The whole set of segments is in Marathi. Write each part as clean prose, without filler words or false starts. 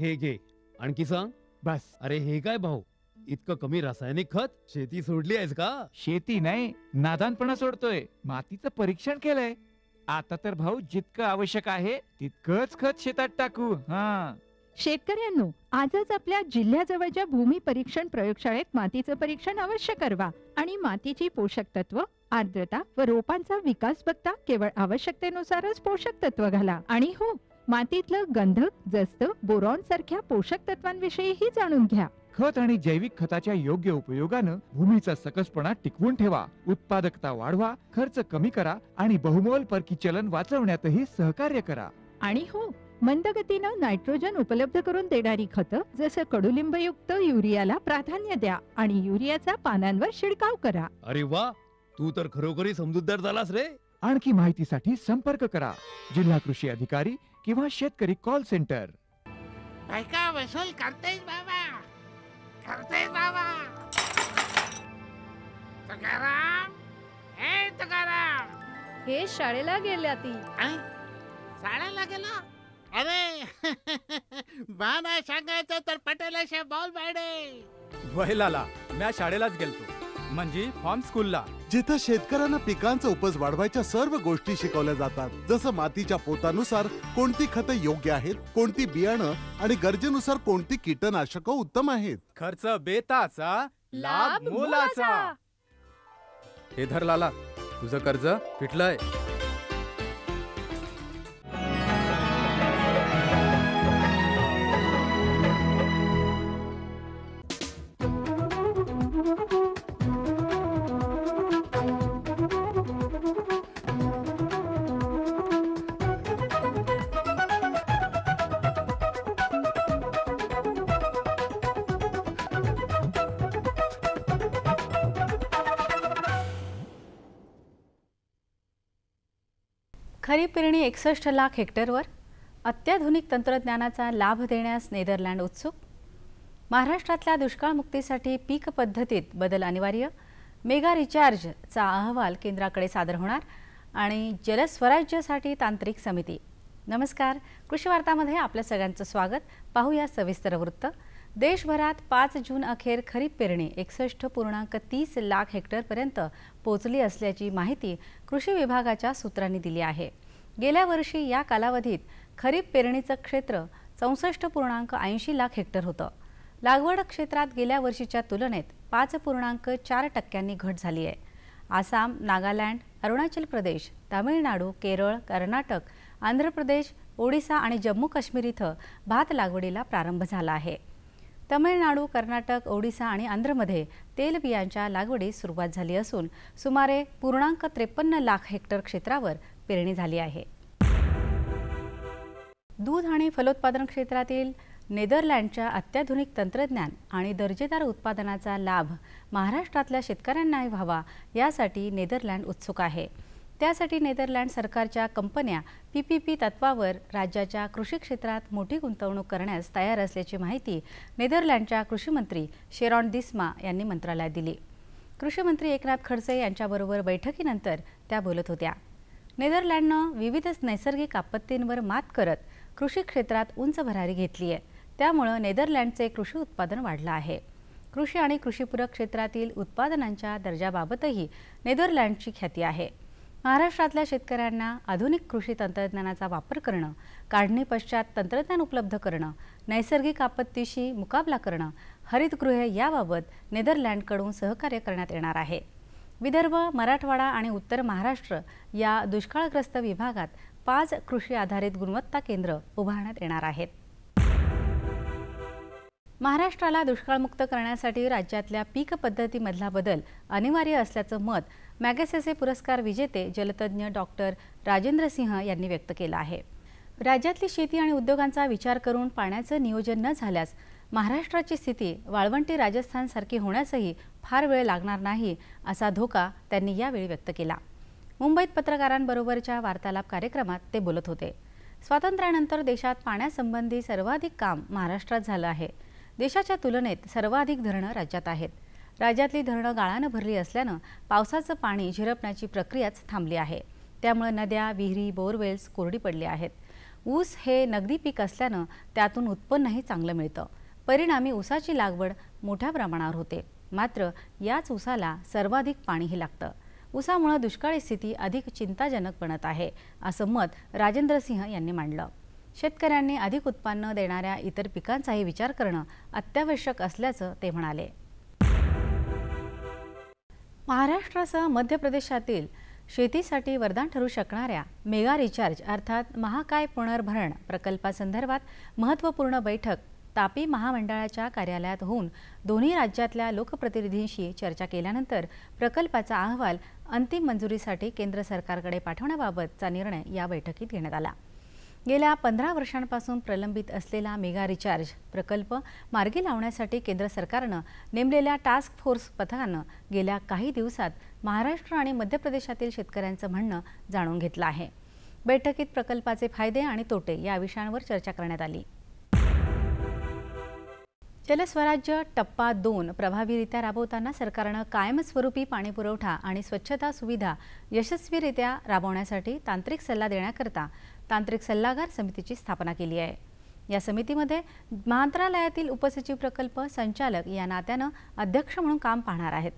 हे घे, आणखी सांग. बस. अरे हे काय भाऊ, इतकं कमी रासायनिक खत? शेती सोडली आहेस का? शेती नाही, नादानपणा सोडतोय. मातीचं परीक्षण केलंय. आता तर भाऊ जितकं आवश्यक आहे तितकंच खत शेतात टाकू. हा. शेतकऱ्यांनो, आजच आपल्या जिल्ह्याजवळच्या भूमी परीक्षण प्रयोगशाळेत मातीचं परीक्षण अवश्य करवा आणि मातीची पोषक तत्व, आर्द्रता व रोपांचा विकास बघता केवळ आवश्यकतेनुसारच पोषक तत्व घाला. आणि हो, मातीतलं गंधक, जस्त, बोरॉन सारख्या पोषक तत्वांविषयीही जाणून घ्या. खत आणि जैविक खताच्या योग्य उपयोगानं भूमीचा सकसपणा टिकवून ठेवा, उत्पादकता वाढवा, खर्च कमी करा आणि बहुमोल परकी चलन वाचवण्यातही सहकार्य करा. आणि हो, मंद गतीनं नायट्रोजन उपलब्ध करून देणारी खतं जसं कडुलिंबयुक्त युरियाला प्राधान्य द्या आणि युरियाचा पानांवर शिडकाव करा. अरे वा, तू तर खरोखरी समजूतदार झालास रे. आणखी माहितीसाठी संपर्क करा जिल्हा कृषी अधिकारी किंवा शेतकरी कॉल सेंटर. बायका वसूल करतेस बाबा, करतेस बाबा. तुकाराम, हे तुकाराम. हे शाळेला गेल्या ती. शाळेला गेला? अरे बा नाही सांगायचं तर पटेलाशे बॉल बायडे. वहिलाला म्या शाळेलाच गेलतो, म्हणजे फॉर्म स्कूलला, जिथं शेतकऱ्यांना पिकांचा उपज वाढवायच्या सर्व गोष्टी शिकवल्या जातात. जसं मातीच्या पोतानुसार कोणती खतं योग्य आहेत, कोणती बियाणं आणि गरजेनुसार कोणती कीटकनाशक उत्तम आहेत. खर्च बेताचा, लाभ मोलाचा. हे धर लाला, तुझं कर्ज फिटलंय. खरीप पेरणी 61 लाख हेक्टरवर, अत्याधुनिक तंत्रज्ञानाचा लाभ देण्यास नेदरलँड उत्सुक. महाराष्ट्रातल्या दुष्काळमुक्तीसाठी पीक पद्धतीत बदल अनिवार्य. मेगा रिचार्जचा अहवाल केंद्राकडे सादर होणार आणि जलस्वराज्यासाठी तांत्रिक समिती. नमस्कार, कृषी वार्तामध्ये आपल्या सगळ्यांचं स्वागत. पाहूया सविस्तर वृत्त. देशभरात 5 जून अखेर खरीप पेरणी 61.30 लाख हेक्टरपर्यंत पोहोचली असल्याची माहिती कृषी विभागाच्या सूत्रांनी दिली आहे. गेल्या वर्षी या कालावधीत खरीप पेरणीचं क्षेत्र 64.80 लाख हेक्टर होतं. लागवड क्षेत्रात गेल्या वर्षीच्या तुलनेत 5.4% घट झाली आहे. आसाम, नागालँड, अरुणाचल प्रदेश, तामिळनाडू, केरळ, कर्नाटक, आंध्र प्रदेश, ओडिसा आणि जम्मू काश्मीर इथं भात लागवडीला प्रारंभ झाला आहे. तमिळनाडू, कर्नाटक, ओडिसा आणि आंध्रमध्ये तेलबियांच्या लागवडीस सुरुवात झाली असून सुमारे 0.53 लाख हेक्टर क्षेत्रावर पेरणी झाली आहे. दूध आणि फलोत्पादन क्षेत्रातील नेदरलँडच्या अत्याधुनिक तंत्रज्ञान आणि दर्जेदार उत्पादनाचा लाभ महाराष्ट्रातल्या शेतकऱ्यांनाही व्हावा यासाठी नेदरलँड उत्सुक आहे. त्यासाठी नेदरलँड सरकारच्या कंपन्या PPP तत्वावर राज्याच्या कृषी क्षेत्रात मोठी गुंतवणूक करण्यास तयार असल्याची माहिती नेदरलँडच्या कृषी मंत्री शेरॉन दिस्मा यांनी मंत्रालयात दिली. कृषी मंत्री एकनाथ खडसे यांच्याबरोबर बैठकीनंतर त्या बोलत होत्या. नेदरलँडनं विविध नैसर्गिक आपत्तींवर मात करत कृषी क्षेत्रात उंच भरारी घेतली आहे. त्यामुळे नेदरलँडचे कृषी उत्पादन वाढलं आहे. कृषी आणि कृषीपूरक क्षेत्रातील उत्पादनांच्या दर्जाबाबतही नेदरलँडची ख्याती आहे. महाराष्ट्रातल्या शेतकऱ्यांना आधुनिक कृषी तंत्रज्ञानाचा वापर करणं, काढणी पश्चात तंत्रज्ञान उपलब्ध करणं, नैसर्गिक आपत्तीशी मुकाबला करणं, हरितगृहे याबाबत नेदरलँडकडून सहकार्य करण्यात येणार आहे. विदर्भ, मराठवाडा आणि उत्तर महाराष्ट्र या दुष्काळग्रस्त विभागात 5 कृषी आधारित गुणवत्ता केंद्र उभारण्यात येणार आहेत. महाराष्ट्राला दुष्काळमुक्त करण्यासाठी राज्यातल्या पीक पद्धतीमधला बदल अनिवार्य असल्याचं मत मॅगसेसे पुरस्कार विजेते जलतज्ञ डॉक्टर राजेंद्र सिंह यांनी व्यक्त केलं आहे. राज्यातली शेती आणि उद्योगांचा विचार करून पाण्याचं नियोजन न झाल्यास महाराष्ट्राची स्थिती वाळवंटी राजस्थानसारखी होण्यासही फार वेळ लागणार नाही असा धोका त्यांनी यावेळी व्यक्त केला. मुंबईत पत्रकारांबरोबरच्या वार्तालाप कार्यक्रमात ते बोलत होते. स्वातंत्र्यानंतर देशात पाण्यासंबंधी सर्वाधिक काम महाराष्ट्रात झालं आहे. देशाच्या तुलनेत सर्वाधिक धरणं राज्यात आहेत. राज्यातली धरणं गाळानं भरली असल्यानं पावसाचं पाणी झिरपण्याची प्रक्रियाच थांबली आहे. त्यामुळे नद्या, विहिरी, बोरवेल्स कोरडी पडली आहेत. ऊस हे नगदी पीक असल्यानं त्यातून उत्पन्नही चांगलं मिळतं. परिणामी ऊसाची लागवड मोठ्या प्रमाणावर होते. मात्र याच ऊसाला सर्वाधिक पाणीही लागतं. ऊसामुळे दुष्काळी स्थिती अधिक चिंताजनक बनत आहे, असं मत राजेंद्र सिंह यांनी मांडलं. शेतकऱ्यांनी अधिक उत्पन्न देणाऱ्या इतर पिकांचाही विचार करणं अत्यावश्यक असल्याचं ते म्हणाले. महाराष्ट्रासह मध्य प्रदेशातील शेतीसाठी वरदान ठरू शकणाऱ्या मेगा रिचार्ज अर्थात महाकाय पुनर्भरण प्रकल्पासंदर्भात महत्त्वपूर्ण बैठक तापी महामंडळाच्या कार्यालयात होऊन दोन्ही राज्यातल्या लोकप्रतिनिधींशी चर्चा केल्यानंतर प्रकल्पाचा अहवाल अंतिम मंजुरीसाठी केंद्र सरकारकडे पाठवण्याबाबतचा निर्णय या बैठकीत घेण्यात आला. गेल्या 15 वर्षांपासून प्रलंबित असलेला मेगा रिचार्ज प्रकल्प मार्गी लावण्यासाठी केंद्र सरकारनं नेमलेल्या टास्क फोर्स पथकानं गेल्या काही दिवसात महाराष्ट्र आणि मध्य प्रदेशातील शेतकऱ्यांचं म्हणणं जाणून घेतलं आहे. बैठकीत प्रकल्पाचे फायदे आणि तोटे या विषयांवर चर्चा करण्यात आली. जलस्वराज्य टप्पा 2 प्रभावीरित्या राबवताना सरकारनं कायमस्वरूपी पाणीपुरवठा आणि स्वच्छता सुविधा यशस्वीरित्या राबवण्यासाठी तांत्रिक सल्ला देण्याकरता तांत्रिक सल्लागार समितीची स्थापना केली आहे. या समितीमध्ये मंत्रालयातील उपसचिव प्रकल्प संचालक या नात्यानं अध्यक्ष म्हणून काम पाहणार आहेत.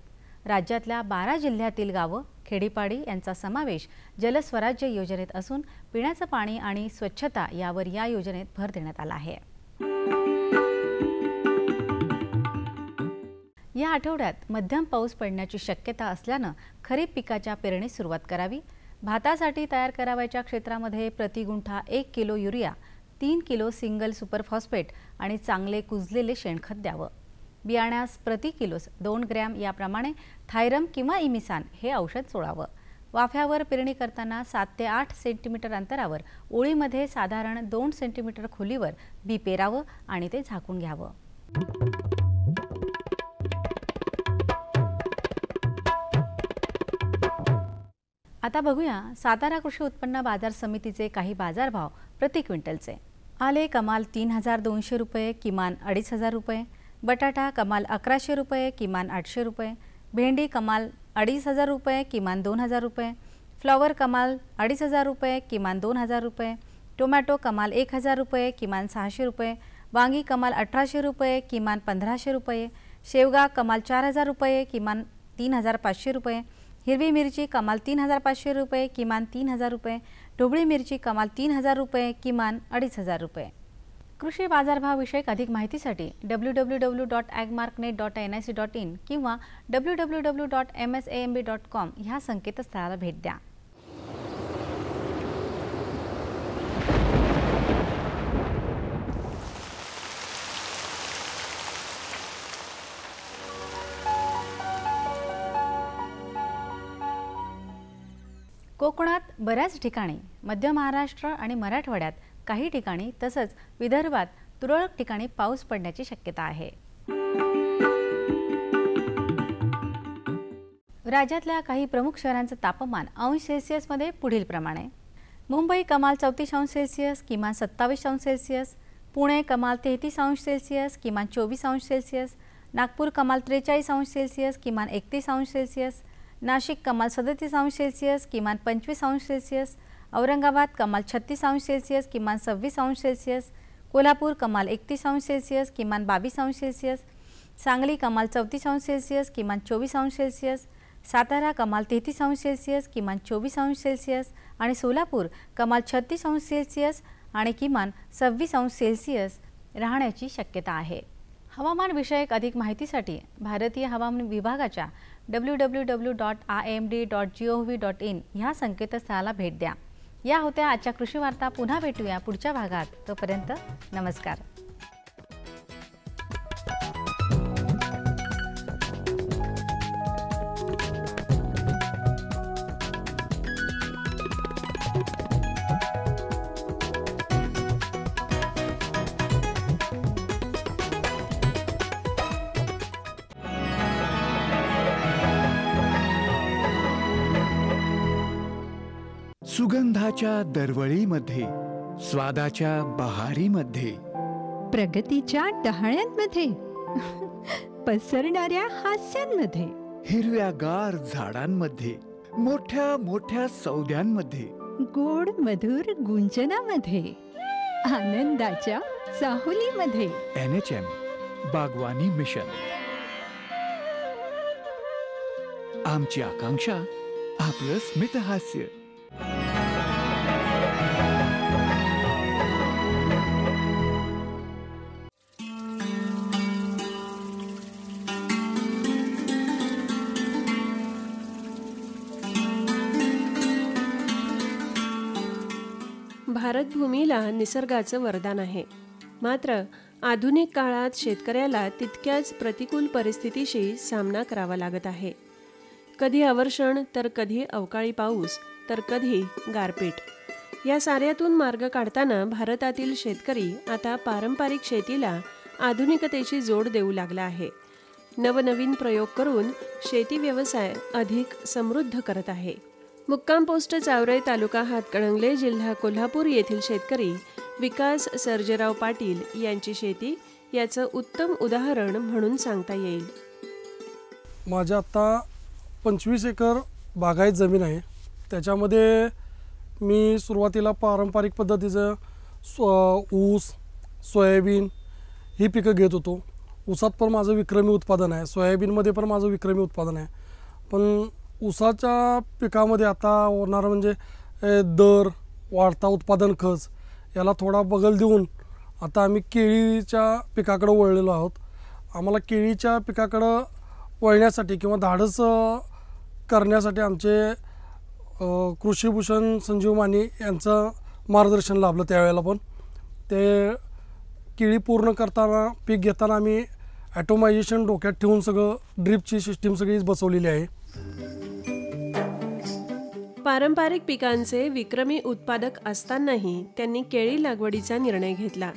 राज्यातल्या 12 जिल्ह्यातील गावं खेडीपाडी यांचा समावेश जलस्वराज्य योजनेत असून पिण्याचं पाणी आणि स्वच्छता यावर या योजनेत भर देण्यात आला आहे. या आठवड्यात मध्यम पाऊस पडण्याची शक्यता असल्यानं खरीप पिकाच्या पेरणीस सुरुवात करावी. भातासाठी तयार करावयाच्या क्षेत्रामध्ये प्रति guntha 1 kilo urea, 3 kilo single super phosphate आणि चांगले कुजलेले शेणखत द्यावं. बियाण्यास प्रति किलोस 2 ग्रॅम याप्रमाणे थायरम किंवा इमिसान हे औषध सोडावं. वाफ्यावर पेरणी करताना 7 ते 8 सेंटीमीटर अंतरावर ओळीमध्ये साधारण 2 सेंटीमीटर खोलीवर बी पेरावं आणि ते झाकून घ्यावं. आता बघूया सातारा कृषी उत्पन्न बाजार समितीचे काही बाजारभाव प्रति क्विंटलचे. आले कमाल 3200 रुपये, किमान 2500 रुपये. बटाटा कमाल 1100 रुपये, किमान 800 रुपये. भेंडी कमाल 2500 रुपये, किमान 2000 रुपये. फ्लॉवर कमाल 2500 रुपये, किमान 2000 रुपये. टोमॅटो कमाल 1000 रुपये, किमान 600 रुपये. वांगी कमाल 1800 रुपये, किमान 1500 रुपये. शेवगा कमाल 4000 रुपये, किमान 3500 रुपये. हिरवी मिरची कमाल 3500 रुपये, किमान 3000 रुपये. ढोबळी मिरची कमाल 3000 रुपये, किमान 2500 रुपये. कृषी बाजारभाव विषयक अधिक माहितीसाठी www.agmarknet.nic.in किंवा www.msamb.com ह्या संकेतस्थळाला भेट द्या. कोकणात बऱ्याच ठिकाणी, मध्य महाराष्ट्र आणि मराठवाड्यात काही ठिकाणी तसंच विदर्भात तुरळक ठिकाणी पाऊस पडण्याची शक्यता आहे. राज्यातल्या काही प्रमुख शहरांचं तापमान अंश सेल्सिअसमध्ये पुढील प्रमाणे. मुंबई कमाल 34 अंश सेल्सिअस, किमान 27 अंश सेल्सिअस. पुणे कमाल 33 अंश सेल्सिअस, किमान 24 अंश सेल्सिअस. नागपूर कमाल 43 अंश सेल्सिअस, किमान 31 अंश सेल्सिअस. नाशिक कमाल 37 अंश सेल्सिअस, किमान 25 अंश सेल्सिअस. औरंगाबाद कमाल 36 अंश सेल्सिअस, किमान 26 अंश सेल्सिअस. कोल्हापूर कमाल 31 अंश सेल्सिअस, किमान 22 अंश सेल्सिअस. सांगली कमाल 34 अंश सेल्सिअस, किमान 24 अंश सेल्सिअस. सातारा कमाल 33 अंश सेल्सिअस, किमान 24 अंश सेल्सिअस आणि सोलापूर कमाल 36 अंश सेल्सिअस आणि किमान 26 अंश सेल्सिअस राहण्याची शक्यता आहे. हवामान विषयक अधिक माहितीसाठी भारतीय हवामान विभागाच्या www.imd.gov.in ह्या संकेतस्थळाला भेट द्या. या होत्या आजच्या कृषी वार्ता. पुन्हा भेटूया पुढच्या भागात. तोपर्यंत नमस्कार. सुगंधाच्या दरवळीमध्ये, स्वादाच्या बहारीमध्ये, प्रगतीच्या डहाळ्यांमध्ये, पसरणाऱ्या हास्यांमध्ये, हिरव्यागार झाडांमध्ये, मोठ्या मोठ्या सौद्यांमध्ये गोड मधुर गुंजनामध्ये, आनंदाच्या चाहुलीमध्ये. NHM बागवानी मिशन. आमची आकांक्षा आपलं स्मितहास्य. भारतभूमीला निसर्गाचं वरदान आहे. मात्र आधुनिक काळात शेतकऱ्याला तितक्याच प्रतिकूल परिस्थितीशी सामना करावा लागत आहे. कधी अवर्षण, तर कधी अवकाळी पाऊस, तर कधी गारपीट. या साऱ्यातून मार्ग काढताना भारतातील शेतकरी आता पारंपरिक शेतीला आधुनिकतेची जोड देऊ लागला आहे. नवनवीन प्रयोग करून शेती व्यवसाय अधिक समृद्ध करत आहे. मुक्काम पोस्ट चावरई, तालुका हातकणंगले, जिल्हा कोल्हापूर येथील शेतकरी विकास सर्जेराव पाटील यांची शेती याचं उत्तम उदाहरण म्हणून सांगता येईल. माझ्या आत्ता 25 एकर बागायत जमीन आहे. त्याच्यामध्ये मी सुरुवातीला पारंपरिक पद्धतीचं ऊस, सोयाबीन ही पिकं घेत होतो. ऊसात पण माझं विक्रमी उत्पादन आहे, सोयाबीनमध्ये पण माझं विक्रमी उत्पादन आहे. पण ऊसाच्या पिकामध्ये आता होणारं म्हणजे दर वाढता, उत्पादन खर्च याला थोडा बगल देऊन आता आम्ही केळीच्या पिकाकडं वळलेलो आहोत. आम्हाला केळीच्या पिकाकडं वळण्यासाठी किंवा धाडस करण्यासाठी आमचे कृषीभूषण संजीव माने यांचं मार्गदर्शन लाभलं. त्यावेळेला पण ते केळी पूर्ण करताना, पीक घेताना आम्ही ॲटोमायझेशन डोक्यात ठेवून सगळं ड्रिपची सिस्टीम सगळी बसवलेली आहे. पारंपरिक पिकांचे विक्रमी उत्पादक असतानाही त्यांनी केळी लागवडीचा निर्णय घेतला.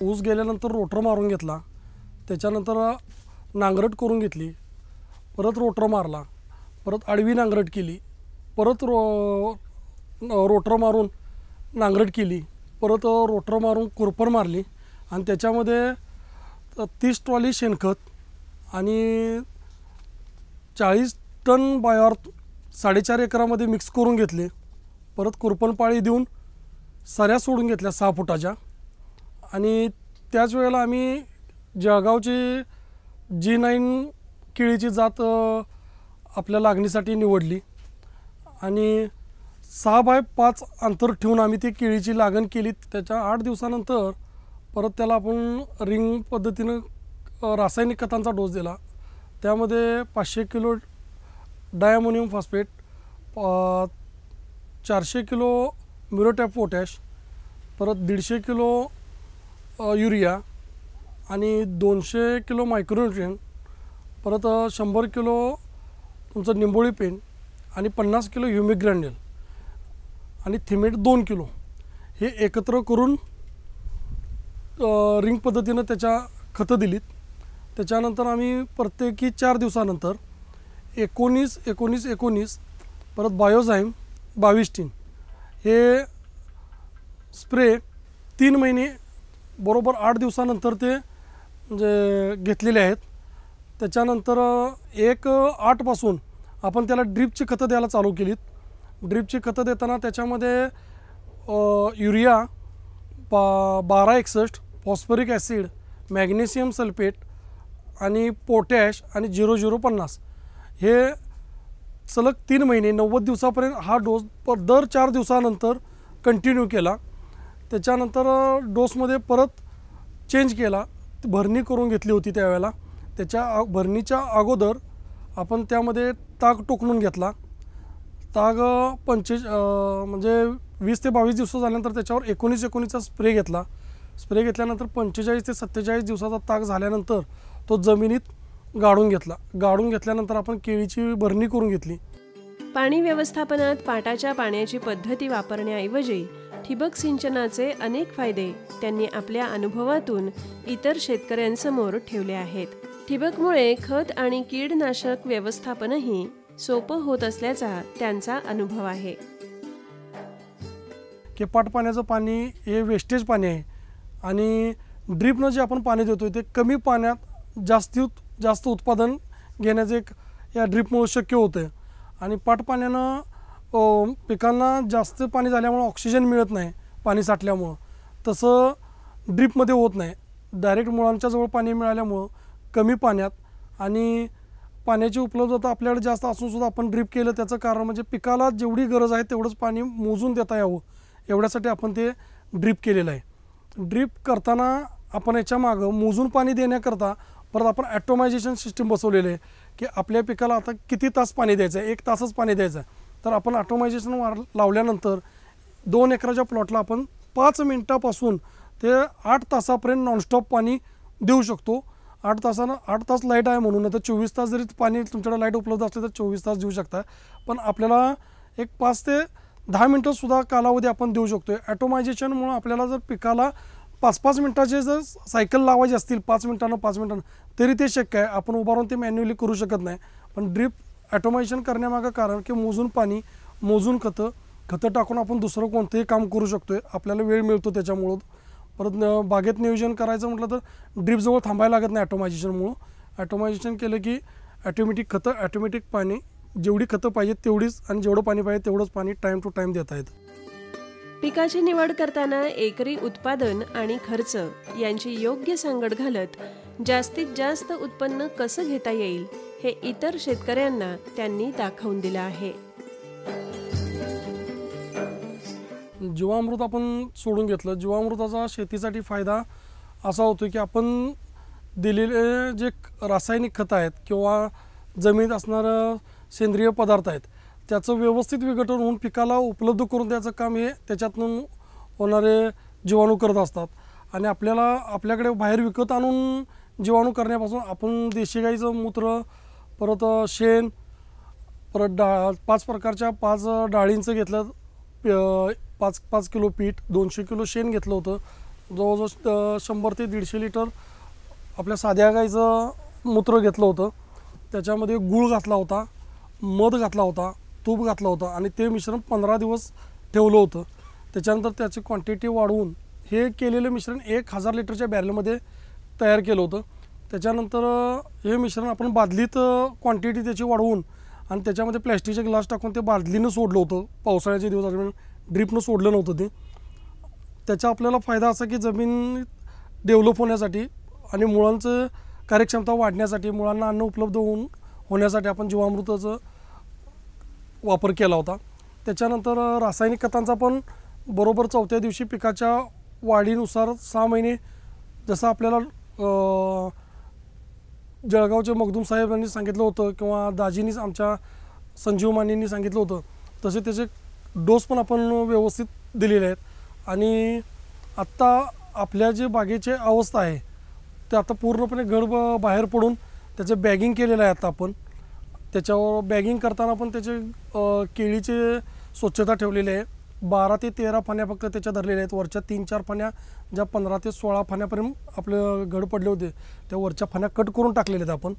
ऊस गेल्यानंतर रोटर मारून घेतला, त्याच्यानंतर नांगरट करून घेतली, परत रोटर मारला, परत आडवी नांगरट केली, परत रोटर मारून नांगरट केली, परत रोटर मारून खुरपण मारली आणि त्याच्यामध्ये 30 ट्रॉली शेणखत आणि 40 टन बायोअर्थ 4.5 एकरामध्ये मिक्स करून घेतले. परत खुरपण पाळी देऊन सऱ्या सोडून घेतल्या 6 फुटाच्या. आणि त्याच वेळेला आम्ही जळगावची G9 केळीची जात आपल्या लागणीसाठी निवडली आणि 6x5 अंतर ठेवून आम्ही ती केळीची लागण केली. त्याच्या 8 दिवसानंतर परत त्याला आपण रिंग पद्धतीनं रासायनिक खतांचा डोस दिला. त्यामध्ये 500 kilo diammonium phosphate, 400 kilo muriate of potash, परत 150 किलो युरिया आणि 200 किलो मायक्रोन्यूट्रिएंट, परत 100 किलो तुमचं निंबोळी पेंट आणि 50 किलो ह्युमिक ग्रॅन्युल आणि थिमेट 2 किलो हे एकत्र करून रिंग पद्धतीनं त्याच्या खतं दिलीत. त्याच्यानंतर आम्ही प्रत्येकी 4 दिवसानंतर 19-19-19 परत बायोझाईम 22 हे स्प्रे 3 महिने बरोबर 8 दिवसानंतर ते म्हणजे घेतलेले आहेत. त्याच्यानंतर 1/8 आपण त्याला ड्रिपची खतं द्यायला चालू केलीत. ड्रिपची खतं देताना त्याच्यामध्ये urea 1261, phosphoric acid, magnesium sulphate आणि पोटॅश आणि 0050 हे सलग 3 महिने 90 दिवसापर्यंत हा डोस दर 4 दिवसानंतर कंटिन्यू केला. त्याच्यानंतर डोसमध्ये परत चेंज केला, भरणी करून घेतली होती त्यावेळेला. त्याच्या भरणीच्या अगोदर आपण त्यामध्ये ताग टोकणून घेतला. ताग म्हणजे 20 ते 22 दिवस झाल्यानंतर त्याच्यावर 19-19चा स्प्रे घेतला. स्प्रे घेतल्यानंतर 45 ते 47 दिवसाचा ताग झाल्यानंतर तो जमिनीत गाडून घेतला. गाडून घेतल्यानंतर आपण केळीची भरणी करून घेतली. पाणी व्यवस्थापनात पाटाच्या पाण्याची पद्धती वापरण्याऐवजी ठिबक सिंचनाचे अनेक फायदे त्यांनी आपल्या अनुभवातून इतर शेतकऱ्यांसमोर ठेवले आहेत. ठिबकमुळे खत आणि कीडनाशक व्यवस्थापनही सोपं होत असल्याचा त्यांचा अनुभव आहे. की पाट पाण्याचं पाणी हे वेस्टेज पाणी आहे आणि ड्रीपनं जे आपण पाणी देतो ते कमी पाण्यात जास्त उत्पादन घेण्याचे एक या ड्रीपमुळे शक्य होतं. आणि पाट पाण्यानं पिकांना जास्त पाणी झाल्यामुळं ऑक्सिजन मिळत नाही पाणी साठल्यामुळं, तसं ड्रीपमध्ये होत नाही. डायरेक्ट मुळांच्या जवळ पाणी मिळाल्यामुळं कमी पाण्यात आणि पाण्याची उपलब्धता आपल्याकडे जास्त असूनसुद्धा आपण ड्रीप केलं. त्याचं कारण म्हणजे पिकाला जेवढी गरज आहे तेवढंच पाणी मोजून देता यावं एवढ्यासाठी आपण ते ड्रीप केलेलं आहे. ड्रीप करताना आपण याच्या मागं मोजून पाणी देण्याकरता परत आपण ॲटोमायझेशन सिस्टीम बसवलेलं आहे की आपल्या पिकाला आता किती तास पाणी द्यायचं आहे, 1 तासच पाणी द्यायचं आहे. तर आपण ॲटोमायझेशन लावल्यानंतर 2 एकराच्या प्लॉटला आपण 5 मिनटापासून ते 8 तासापर्यंत नॉनस्टॉप पाणी देऊ शकतो. 8 तास लाईट आहे म्हणून, तर 24 तास जरी पाणी तुमच्याकडे लाईट उपलब्ध असले तर 24 तास देऊ शकता. पण आपल्याला एक 5 ते 10 मिनटंसुद्धा कालावधी आपण देऊ शकतो. ॲटोमायझेशनमुळं आपल्याला जर पिकाला 5-5 मिनटाचे जर सायकल लावायचे असतील 5 मिनटानं तरी ते शक्य आहे. आपण उभारून ते मॅन्युअली करू शकत नाही. पण ड्रीप ॲटोमायझेशन करण्यामागं कारण की मोजून पाणी, मोजून खतं टाकून आपण दुसरं कोणतंही काम करू शकतो आहे. आपल्याला वेळ मिळतो त्याच्यामुळं. परत बागेत नियोजन करायचं म्हटलं तर ड्रीपजवळ थांबायला लागत नाही ॲटोमायझेशनमुळं. ॲटोमायझेशन केलं की ॲटोमॅटिक खतं, ॲटोमॅटिक पाणी, जेवढी खतं पाहिजे तेवढीच आणि जेवढं पाणी पाहिजे तेवढंच पाणी टाईम टू टाईम देता येतं. पिकाची निवड करताना एकरी उत्पादन आणि खर्च यांची योग्य सांगड घालत जास्तीत जास्त उत्पन्न कसं घेता येईल हे इतर शेतकऱ्यांना त्यांनी दाखवून दिलं आहे. जीवामृत आपण सोडून घेतलं. जीवामृताचा शेतीसाठी फायदा असा होतो की आपण दिलेले जे रासायनिक खतं आहेत किंवा जमिनीत असणारं सेंद्रिय पदार्थ आहेत त्याचं व्यवस्थित विघटन होऊन पिकाला उपलब्ध करून द्यायचं काम हे त्याच्यातून होणारे जीवाणू करत असतात. आणि आपल्याकडे बाहेर विकत आणून जीवाणू करण्यापासून आपण देशी गाईचं मूत्र, परत शेण, परत 5 प्रकारच्या 5 डाळींचं घेतलं, 5 किलो पीठ, 200 किलो शेण घेतलं होतं. जवळजवळ 100 ते 150 लिटर आपल्या साध्या गाईचं मूत्र घेतलं होतं. त्याच्यामध्ये गूळ घातला होता, मध घातला होता, तूप घातलं होतं आणि ते मिश्रण 15 दिवस ठेवलं होतं. त्याच्यानंतर त्याची क्वांटिटी वाढवून हे केलेलं मिश्रण 1000 लिटरच्या बॅरलमध्ये तयार केलं होतं. त्याच्यानंतर हे मिश्रण आपण बादलीत क्वांटिटी त्याची वाढवून आणि त्याच्यामध्ये प्लॅस्टिकचे ग्लास टाकून ते बादलीनं सोडलं होतं. पावसाळ्याचे दिवस दरम्यान ड्रीपनं सोडलं नव्हतं ते. त्याचा आपल्याला फायदा असा की जमीन डेव्हलप होण्यासाठी आणि मुळांचं कार्यक्षमता वाढण्यासाठी, मुळांना अन्न उपलब्ध होण्यासाठी आपण जीवामृताचा वापर केला होता. त्याच्यानंतर रासायनिक खतांचा पण बरोबर 4थ्या दिवशी पिकाच्या वाढीनुसार 6 महिने जसं आपल्याला जळगावचे मखदूम साहेबांनी सांगितलं होतं किंवा दाजींनी आमच्या संजीव मानेंनी सांगितलं होतं तसे त्याचे डोस पण आपण व्यवस्थित दिलेले आहेत. आणि आत्ता आपल्या जे बागेची अवस्था आहे ते आता पूर्णपणे घड बाहेर पडून त्याचं बॅगिंग केलेलं आहे. आता आपण त्याच्यावर बॅगिंग करताना पण त्याचे केळीचे स्वच्छता ठेवलेली आहे. 12 ते 13 फाण्या फक्त त्याच्या धरलेल्या आहेत. वरच्या 3-4 फाण्या ज्या 15 ते 16 फाण्यापर्यंत आपलं घड पडले होते त्या वरच्या फाण्या कट करून टाकलेल्या आहेत आपण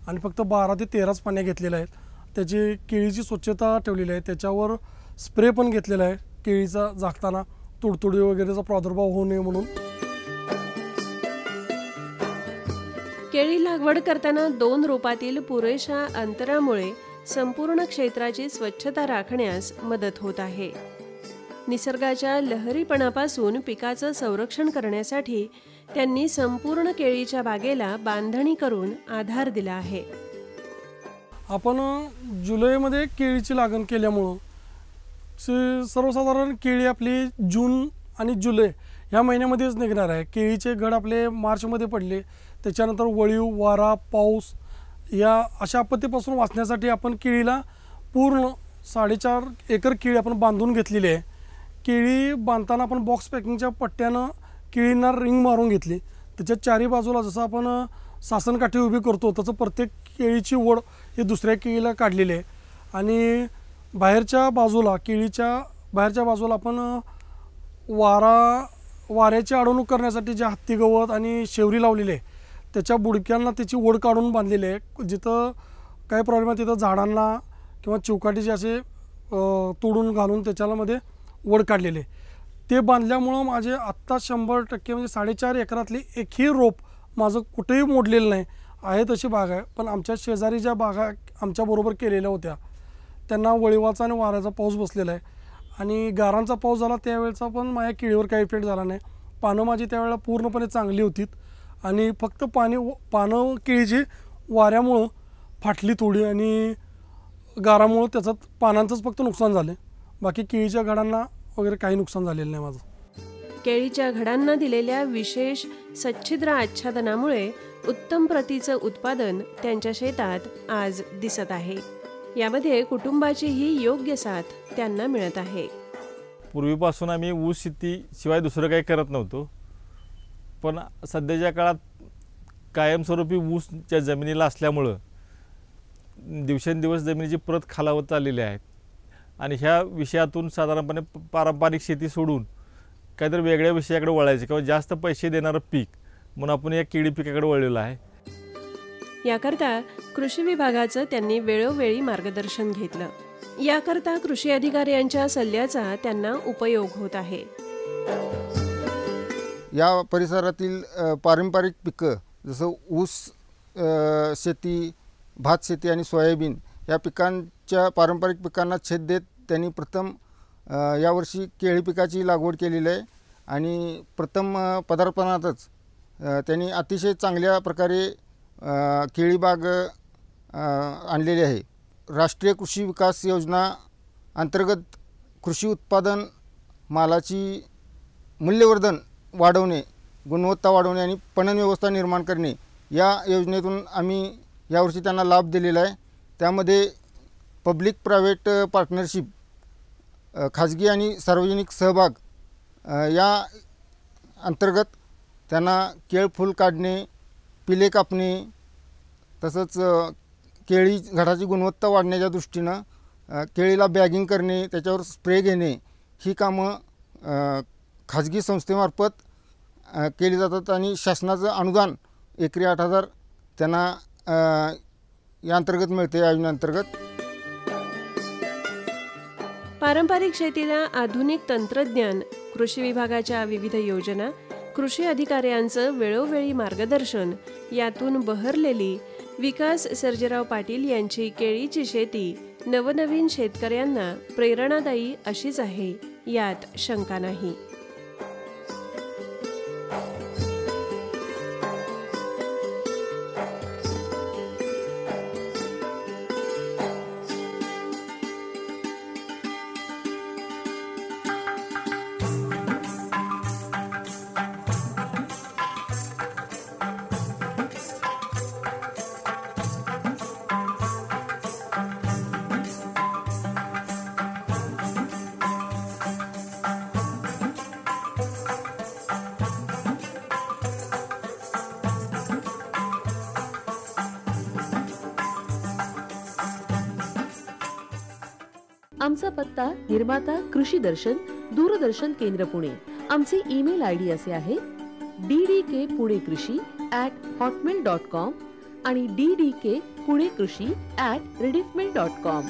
आणि फक्त 12 ते 13च फाण्या घेतलेल्या आहेत. त्याची केळीची स्वच्छता ठेवलेली आहे. त्याच्यावर स्प्रे पण घेतलेला आहे केळीचा झाकताना तुडतुडी वगैरेचा प्रादुर्भाव होऊ नये म्हणून. केळी लागवड करताना 2 रोपातील पुरेशा अंतरामुळे संपूर्ण क्षेत्राची स्वच्छता राखण्यास मदत होत आहे. निसर्गाच्या लहरीपणापासून पिकाचं संरक्षण करण्यासाठी त्यांनी संपूर्ण केळीच्या बागेला बांधणी करून आधार दिला आहे. आपण जुलैमध्ये केळीची लागण केल्यामुळं सर्वसाधारण केळी आपली जून आणि जुलै ह्या महिन्यामध्येच निघणार आहे. केळीचे घड आपले मार्चमध्ये पडले. त्याच्यानंतर वळीव, वारा, पाऊस या अशा आपत्तीपासून वाचण्यासाठी आपण केळीला पूर्ण 4.5 एकर केळी आपण बांधून घेतलेली आहे. केळी बांधताना आपण बॉक्स पॅकिंगच्या पट्ट्यानं केळींना रिंग मारून घेतली. त्याच्या 4ही बाजूला जसं आपण सासनकाठी उभी करतो तसं प्रत्येक केळीची ओढ ही दुसऱ्या केळीला काढलेली आहे. आणि बाहेरच्या बाजूला केळीच्या बाहेरच्या बाजूला आपण वाऱ्याची अडवणूक करण्यासाठी जे हत्ती गवत आणि शेवरी लावलेली आहे त्याच्या बुडक्यांना त्याची ओढ काढून बांधलेली आहे. जिथं काही प्रॉब्लेम आहे तिथं झाडांना किंवा चिवकाटीचे असे तोडून घालून त्याच्यामध्ये ओढ काढलेले. ते बांधल्यामुळं माझे आत्ता 100% म्हणजे 4.5 एकरातली एकही रोप माझं कुठेही मोडलेलं नाही आहे. तशी बाग आहे. पण आमच्या शेजारी ज्या बागा आमच्याबरोबर केलेल्या होत्या त्यांना वळिवाचा आणि वाऱ्याचा पाऊस बसलेला आहे आणि गारांचा पाऊस झाला त्यावेळेचा पण माझ्या केळीवर काही इफेक्ट झाला नाही. पानं माझी त्यावेळेला पूर्णपणे चांगली होती आणि फक्त पानं केळीची वाऱ्यामुळं फाटली थोडी आणि गारामुळं त्याच्यात पानांचंच फक्त नुकसान झालं. बाकी केळीच्या घडांना वगैरे काही नुकसान झालेलं नाही माझं. केळीच्या घडांना दिलेल्या विशेष सच्छिद्र आच्छादनामुळे उत्तम प्रतीचं उत्पादन त्यांच्या शेतात आज दिसत आहे. यामध्ये कुटुंबाचीही योग्य साथ त्यांना मिळत आहे. पूर्वीपासून आम्ही ऊस शेती शिवाय दुसरं काही करत नव्हतो, पण सध्याच्या काळात कायमस्वरूपी ऊसच्या जमिनीला असल्यामुळं दिवसेंदिवस जमिनीची प्रत खालावत चाललेली आहे आणि ह्या विषयातून साधारणपणे पारंपरिक शेती सोडून काहीतरी वेगळ्या विषयाकडे वळायचे किंवा जास्त पैसे देणारं पीक म्हणून आपण या केळी पिकाकडे वळलेलं आहे. याकरता कृषी विभागाचं त्यांनी वेळोवेळी मार्गदर्शन घेतलं. याकरता कृषी अधिकारी यांच्या सल्ल्याचा त्यांना उपयोग होत आहे. या परिसरातील पारंपरिक पिकं जसं ऊस शेती, भात शेती आणि सोयाबीन या पिकांच्या पारंपरिक पिकांना छेद देत त्यांनी प्रथम यावर्षी केळी पिकाची लागवड केलेली आहे आणि प्रथम पदार्पणातच त्यांनी अतिशय चांगल्या प्रकारे केळी बाग आणलेली आहे. राष्ट्रीय कृषी विकास योजना अंतर्गत कृषी उत्पादन मालाची मूल्यवर्धन वाढवणे, गुणवत्ता वाढवणे आणि पणन व्यवस्था निर्माण करणे या योजनेतून आम्ही यावर्षी त्यांना लाभ दिलेला आहे. त्यामध्ये पब्लिक प्रायव्हेट पार्टनरशिप, खाजगी आणि सार्वजनिक सहभाग या अंतर्गत त्यांना केळ फूल काढणे, पिले कापणे तसंच केळी घडाची गुणवत्ता वाढण्याच्या दृष्टीनं केळीला बॅगिंग करणे, त्याच्यावर स्प्रे घेणे ही कामं खाजगी संस्थेमार्फत केली जातात आणि शासनाचं अनुदान एकरी 8,000 त्यांना या अंतर्गत मिळते. या योजनेअंतर्गत पारंपरिक शेतीला आधुनिक तंत्रज्ञान, कृषी विभागाच्या विविध योजना, कृषी अधिकाऱ्यांचं वेळोवेळी मार्गदर्शन यातून बहरलेली विकास सर्जेराव पाटील यांची केळीची शेती नवनवीन शेतकऱ्यांना प्रेरणादायी अशीच आहे, यात शंका नाही. आमचा पत्ता निर्माता कृषी दर्शन, दूरदर्शन केंद्र पुणे. आमचे ईमेल आयडी असे आहे ddkpunekrishi@hotmail.com आणि ddkpunekrishi@rediffmail.com.